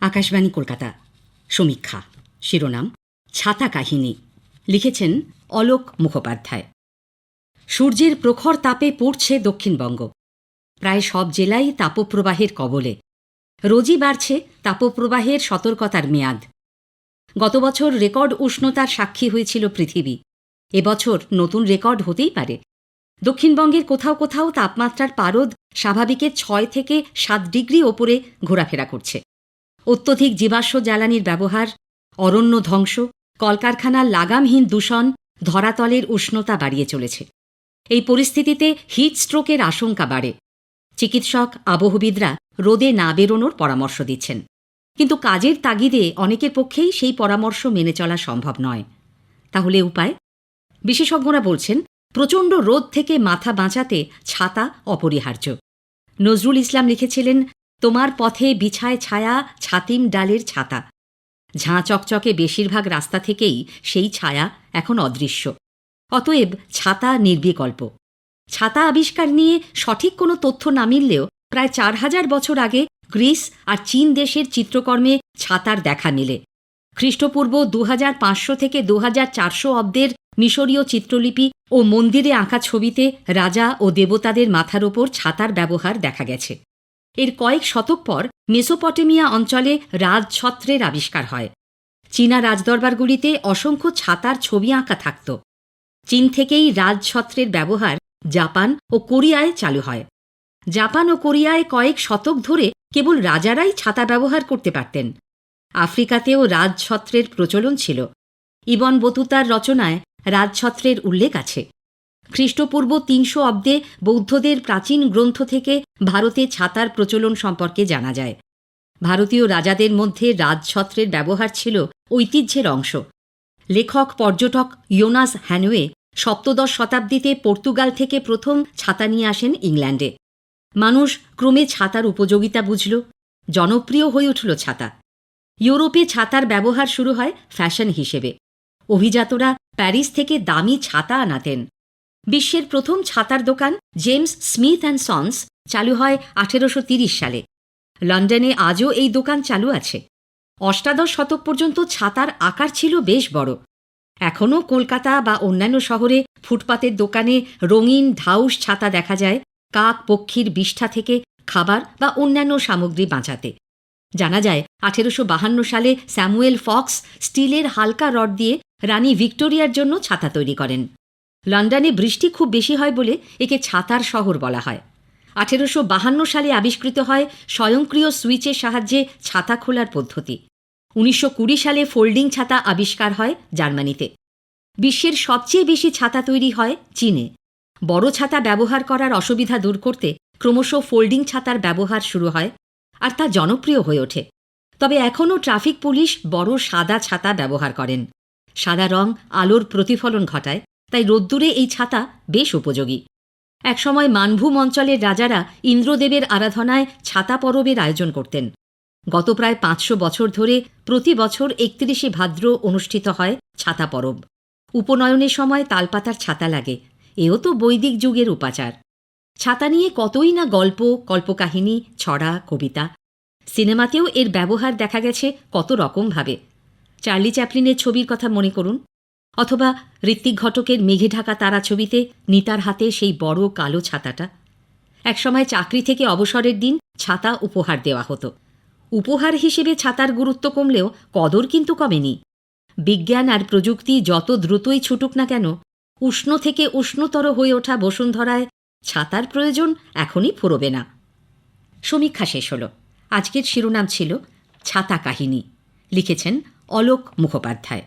আকাশবাণী কলকাতা। সমীক্ষা। শিরোনাম ছাতা কাহিনী। লিখেছেন অলোক মুখোপাধ্যায়। সূর্যের প্রখর তাপে পড়ছে দক্ষিণবঙ্গ। প্রায় সব জেলাই তাপপ্রবাহের কবলে। রোজই বাড়ছে তাপপ্রবাহের সতর্কতার মেয়াদ। গত বছর রেকর্ড উষ্ণতার সাক্ষী হয়েছিল পৃথিবী। এবছর নতুন রেকর্ড হতেই পারে। দক্ষিণবঙ্গের কোথাও কোথাও তাপমাত্রার পারদ স্বাভাবিকের 6 থেকে 7 ডিগ্রি ওপরে ঘোরাফেরা করছে। অত্যধিক জীবাশ্ম জ্বালানির ব্যবহার, অরণ্য ধ্বংস, কলকারখানার লাগামহীন দূষণ ধরাতলের উষ্ণতা বাড়িয়ে চলেছে। এই পরিস্থিতিতে হিট স্ট্রোকের আশঙ্কা বাড়ে। চিকিৎসক, আবহবিদরা রোদে না বেরোনোর পরামর্শ দিচ্ছেন, কিন্তু কাজের তাগিদে অনেকের পক্ষেই সেই পরামর্শ মেনে চলা সম্ভব নয়। তাহলে উপায়? বিশেষজ্ঞরা বলছেন, প্রচণ্ড রোদ থেকে মাথা বাঁচাতে ছাতা অপরিহার্য। নজরুল ইসলাম লিখেছিলেন, তোমার পথে বিছায় ছায়া ছাতিম ডালের ছাতা। ঝাঁ চকচকে বেশিরভাগ রাস্তা থেকেই সেই ছায়া এখন অদৃশ্য। অতএব ছাতা নির্বিকল্প। ছাতা আবিষ্কার নিয়ে সঠিক কোনো তথ্য না মিললেও প্রায় 4000 বছর আগে গ্রিস আর চীন দেশের চিত্রকর্মে ছাতার দেখা মেলে। খ্রিস্টপূর্ব 2500 থেকে 2400 অব্দের মিশরীয় চিত্রলিপি ও মন্দিরে আঁকা ছবিতে রাজা ও দেবতাদের মাথার ওপর ছাতার ব্যবহার দেখা গেছে। এর কয়েক শতক পর মেসোপটেমিয়া অঞ্চলে রাজছত্রের আবিষ্কার হয়। চীনা রাজদরবারগুলিতে অসংখ্য ছাতার ছবি আঁকা থাকত। চীন থেকেই রাজছত্রের ব্যবহার জাপান ও কোরিয়ায় চালু হয়। জাপান ও কোরিয়ায় কয়েক শতক ধরে কেবল রাজারাই ছাতা ব্যবহার করতে পারতেন। আফ্রিকাতেও রাজছত্রের প্রচলন ছিল। ইবন বতুতার রচনায় রাজছত্রের উল্লেখ আছে। খ্রিস্টপূর্ব 300 অব্দে বৌদ্ধদের প্রাচীন গ্রন্থ থেকে ভারতে ছাতার প্রচলন সম্পর্কে জানা যায়। ভারতীয় রাজাদের মধ্যে রাজছত্রের ব্যবহার ছিল ঐতিহ্যের অংশ। লেখক পর্যটক ইয়োনাস হ্যানোয়ে 17 শতাব্দীতে পর্তুগাল থেকে প্রথম ছাতা নিয়ে আসেন ইংল্যান্ডে। মানুষ ক্রমে ছাতার উপযোগিতা বুঝল, জনপ্রিয় হয়ে উঠল ছাতা। ইউরোপে ছাতার ব্যবহার শুরু হয় ফ্যাশন হিসেবে। অভিজাতরা প্যারিস থেকে দামি ছাতা আনাতেন। বিশ্বের প্রথম ছাতার দোকান জেমস স্মিথ অ্যান্ড সন্স চালু হয় 1830 সালে। লন্ডনে আজও এই দোকান চালু আছে। অষ্টাদশ শতক পর্যন্ত ছাতার আকার ছিল বেশ বড়। এখনও কলকাতা বা অন্যান্য শহরে ফুটপাতের দোকানে রঙিন ঢাউস ছাতা দেখা যায়, কাক পক্ষীর বিষ্ঠা থেকে খাবার বা অন্যান্য সামগ্রী বাঁচাতে। জানা যায় 1852 সালে স্যামুয়েল ফক্স স্টিলের হালকা রড দিয়ে রানী ভিক্টোরিয়ার জন্য ছাতা তৈরি করেন। লন্ডনে বৃষ্টি খুব বেশি হয় বলে একে ছাতার শহর বলা হয়। 1852 সালে আবিষ্কৃত হয় স্বয়ংক্রিয় সুইচের সাহায্যে ছাতা খোলার পদ্ধতি। 1920 সালে ফোল্ডিং ছাতা আবিষ্কার হয় জার্মানিতে। বিশ্বের সবচেয়ে বেশি ছাতা তৈরি হয় চীনে। বড় ছাতা ব্যবহার করার অসুবিধা দূর করতে ক্রমশ ফোল্ডিং ছাতার ব্যবহার শুরু হয়, আর তা জনপ্রিয় হয়ে ওঠে। তবে এখনও ট্রাফিক পুলিশ বড় সাদা ছাতা ব্যবহার করেন। সাদা রং আলোর প্রতিফলন ঘটায়, তাই রোদ্দুরে এই ছাতা বেশ উপযোগী। একসময় মানভূম অঞ্চলের রাজারা ইন্দ্রদেবের আরাধনায় ছাতা পরবের আয়োজন করতেন। গত প্রায় 500 বছর ধরে প্রতি বছর 31শে ভাদ্র অনুষ্ঠিত হয় ছাতা পরব। উপনয়নের সময় তালপাতার ছাতা লাগে। এও তো বৈদিক যুগের উপাচার। ছাতা নিয়ে কতই না গল্প, কল্পকাহিনী, ছড়া, কবিতা। সিনেমাতেও এর ব্যবহার দেখা গেছে কত রকমভাবে। চার্লি চ্যাপলিনের ছবির কথা মনে করুন, অথবা ঋত্বিক ঘটকের মেঘে ঢাকা তারা ছবিতে নিতার হাতে সেই বড় কালো ছাতাটা। একসময় চাকরি থেকে অবসরের দিন ছাতা উপহার দেওয়া হতো। উপহার হিসেবে ছাতার গুরুত্ব কমলেও কদর কিন্তু কমেনি। বিজ্ঞান আর প্রযুক্তি যত দ্রুতই ছুটুক না কেন, উষ্ণ থেকে উষ্ণতর হয়ে ওঠা বসুন্ধরায় ছাতার প্রয়োজন এখনই ফুরোবে না। সমীক্ষা শেষ হল। আজকের শিরোনাম ছিল ছাতা কাহিনী। লিখেছেন অলোক মুখোপাধ্যায়।